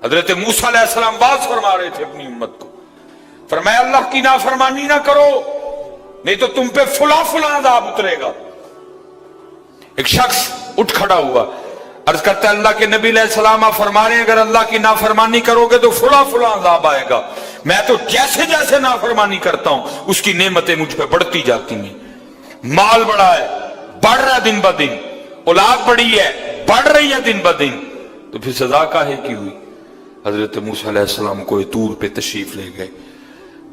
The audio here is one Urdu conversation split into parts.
حضرت موسیٰ علیہ السلام باز فرما رہے تھے اپنی امت کو، فرمایا اللہ کی نافرمانی نہ کرو نہیں تو تم پہ فلاں فلاں عذاب اترے گا۔ ایک شخص اٹھ کھڑا ہوا، عرض کرتا ہے اللہ کے نبی علیہ السلام آپ فرما رہے ہیں اگر اللہ کی نافرمانی کرو گے تو فلاں فلاں عذاب آئے گا، میں تو جیسے جیسے نافرمانی کرتا ہوں اس کی نعمتیں مجھ پہ بڑھتی جاتی ہیں، مال بڑا ہے، بڑھ رہا ہے دن بہ دن، اولاد بڑی ہے، بڑھ رہی ہے دن بہ دن، تو پھر سزا کاہے کی ہوئی؟ حضرت موسیٰ علیہ السلام کوہ طور پہ تشریف لے گئے،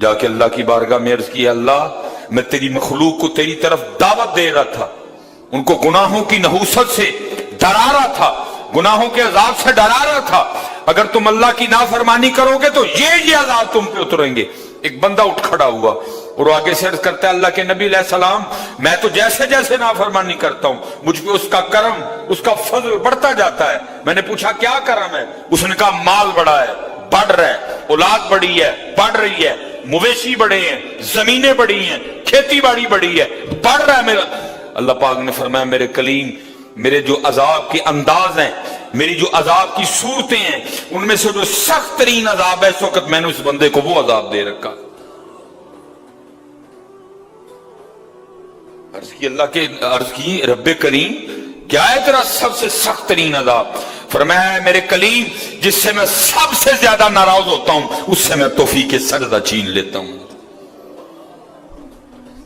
جا کے اللہ کی بارگاہ میں عرض کیا اللہ میں تیری مخلوق کو تیری طرف دعوت دے رہا تھا، ان کو گناہوں کی نحوست سے ڈرا رہا تھا، گناہوں کے عذاب سے ڈرا رہا تھا، اگر تم اللہ کی نافرمانی کرو گے تو یہ عذاب تم پہ اتریں گے۔ ایک بندہ اٹھ کھڑا ہوا اور آگے سے عرض کرتا ہے اللہ کے نبی علیہ السلام میں تو جیسے جیسے نافرمانی کرتا ہوں مجھ پہ اس کا کرم اس کا فضل بڑھتا جاتا ہے۔ میں نے پوچھا کیا کرم ہے؟ اس نے کہا مال بڑا ہے، بڑھ رہا ہے، اولاد بڑی ہے، بڑھ رہی ہے، مویشی بڑے ہیں، زمینیں بڑی ہیں، کھیتی باڑی بڑی ہے، بڑھ رہا ہے میرا۔ اللہ پاک نے فرمایا میرے کلیم میرے جو عذاب کے انداز ہیں، میری جو عذاب کی صورتیں ہیں، ان میں سے جو سخت ترین عذاب ہے اس وقت میں نے اس بندے کو وہ عذاب دے رکھا۔ عرض کی رب کریم کیا ہے تیرا سب سے سخت ترین عذاب؟ فرمایا میرے کلیم جس سے میں سب سے زیادہ ناراض ہوتا ہوں اس سے میں توفیق سجدہ چھین لیتا ہوں۔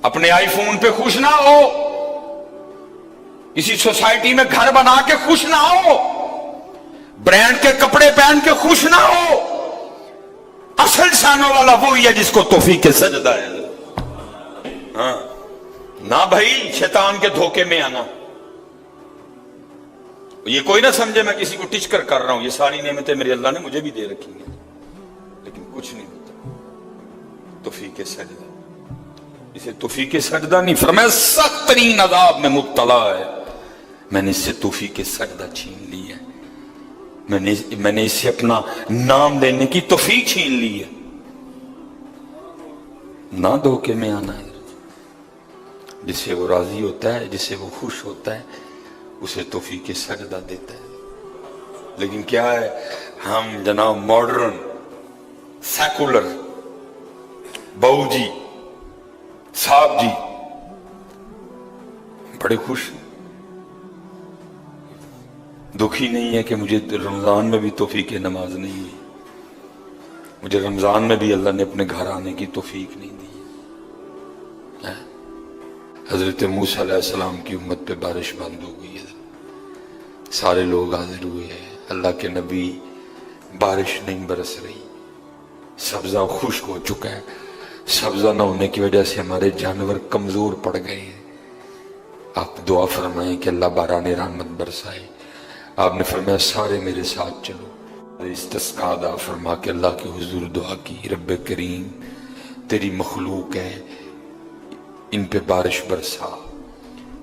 اپنے آئی فون پہ خوش نہ ہو، کسی سوسائٹی میں گھر بنا کے خوش نہ ہو، برانڈ کے کپڑے پہن کے خوش نہ ہو، اصل شانوں والا وہی ہے جس کو توفیق سجدہ ہے۔ ہاں نہ بھائی شیطان کے دھوکے میں آنا، یہ کوئی نہ سمجھے میں کسی کو ٹچ کر رہا ہوں، یہ ساری نعمتیں میرے اللہ نے مجھے بھی دے رکھی ہیں لیکن کچھ نہیں ہوتا۔ توفیق سجدہ، اسے توفیق سجدہ نہیں فرمایا سخت ترین عذاب میں مبتلا ہے، میں نے اس سے توفیق سجدہ چھین لی ہے، میں نے اس سے اپنا نام لینے کی توفیق چھین لی ہے۔ نہ دھوکے میں آنا ہے، جس سے وہ راضی ہوتا ہے، جس سے وہ خوش ہوتا ہے اسے توفیق سجدہ دیتا ہے۔ لیکن کیا ہے ہم جناب ماڈرن سیکولر بہو جی صاحب جی بڑے خوش ہیں، دکھی نہیں ہے کہ مجھے رمضان میں بھی توفیق نماز نہیں ہوئی، مجھے رمضان میں بھی اللہ نے اپنے گھر آنے کی توفیق نہیں دی۔ حضرت موسیٰ علیہ السلام کی امت پہ بارش بند ہو گئی ہے، سارے لوگ حاضر ہوئے ہیں، اللہ کے نبی بارش نہیں برس رہی، سبزہ خشک ہو چکا ہے، سبزہ نہ ہونے کی وجہ سے ہمارے جانور کمزور پڑ گئے ہیں، آپ دعا فرمائیں کہ اللہ باران رحمت برسائے۔ آپ نے فرمایا سارے میرے ساتھ چلو، استسقاء ادا فرما کے اللہ کے حضور دعا کی، رب کریم تیری مخلوق ہے ان پہ بارش برسا۔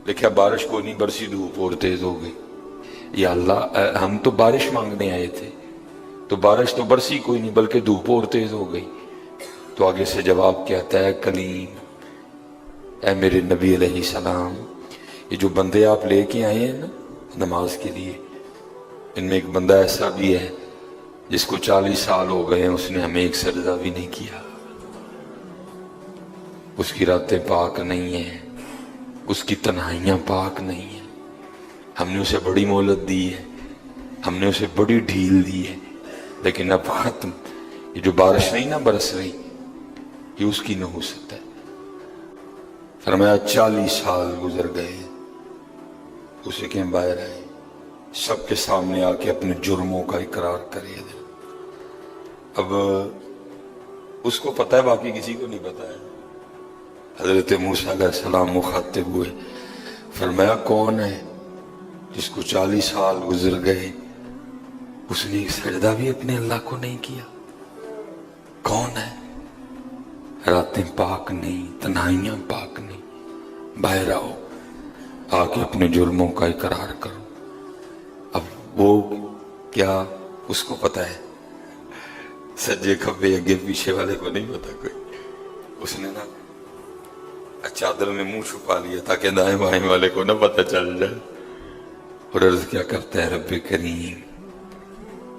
لکھا بارش کو نہیں برسی، دھوپ اور تیز ہو گئی۔ یا اللہ ہم تو بارش مانگنے آئے تھے، تو بارش تو برسی کوئی نہیں بلکہ دھوپ اور تیز ہو گئی۔ تو آگے سے جواب کیا آتا ہے کلیم اے میرے نبی علیہ السلام یہ جو بندے آپ لے کے آئے ہیں نا نماز کے لیے، ان میں ایک بندہ ایسا بھی ہے جس کو 40 سال ہو گئے ہیں، اس نے ہمیں ایک سجدہ بھی نہیں کیا، اس کی راتیں پاک نہیں ہیں، اس کی تنہائیاں پاک نہیں ہیں، ہم نے اسے بڑی مہلت دی ہے، ہم نے اسے بڑی ڈھیل دی ہے، لیکن اب ختم۔ یہ جو بارش نہیں نہ برس رہی یہ اس کی نحوست ہے۔ فرمایا 40 سال گزر گئے، اسے کہ باہر آئے، سب کے سامنے آ کے اپنے جرموں کا اقرار کرے۔ اب اس کو پتہ ہے، باقی کسی کو نہیں پتہ ہے۔ حضرت موسیٰ علیہ السلام مخاطب ہوئے، فرمایا کون ہے جس کو 40 سال گزر گئے اس نے ایک سجدہ بھی اپنے اللہ کو نہیں کیا؟ کون ہے؟ راتیں پاک نہیں، تنہائیاں پاک نہیں، باہر آؤ، آ کے اپنے جرموں کا اقرار کرو۔ اب وہ کیا اس کو پتہ ہے، سجے کھبے اگے پیچھے والے کو نہیں پتا کوئی، اس نے نا چادر میں منہ چھپا لیا تاکہ دائیں بائیں والے کو نہ پتہ چل جائے، اور عرض کیا کرتا ہے رب کریم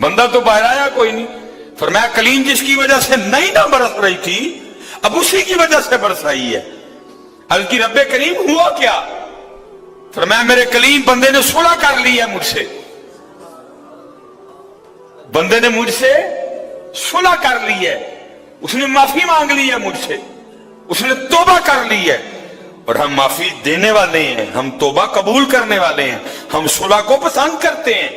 بندہ تو باہر آیا کوئی نہیں. فرمایا کلیم جس کی وجہ سے نہیں نہ برس رہی تھی اب اسی کی وجہ سے برس رہی ہے. حضرت کی رب کریم ہوا کیا؟ فرمایا میرے کلیم بندے نے صلح کر لی ہے مجھ سے، بندے نے مجھ سے صلح کر لی ہے، اس نے معافی مانگ لی ہے مجھ سے، اس نے توبہ کر لی ہے. اور ہم معافی دینے والے ہیں، ہم توبہ قبول کرنے والے ہیں، ہم صلح کو پسند کرتے ہیں.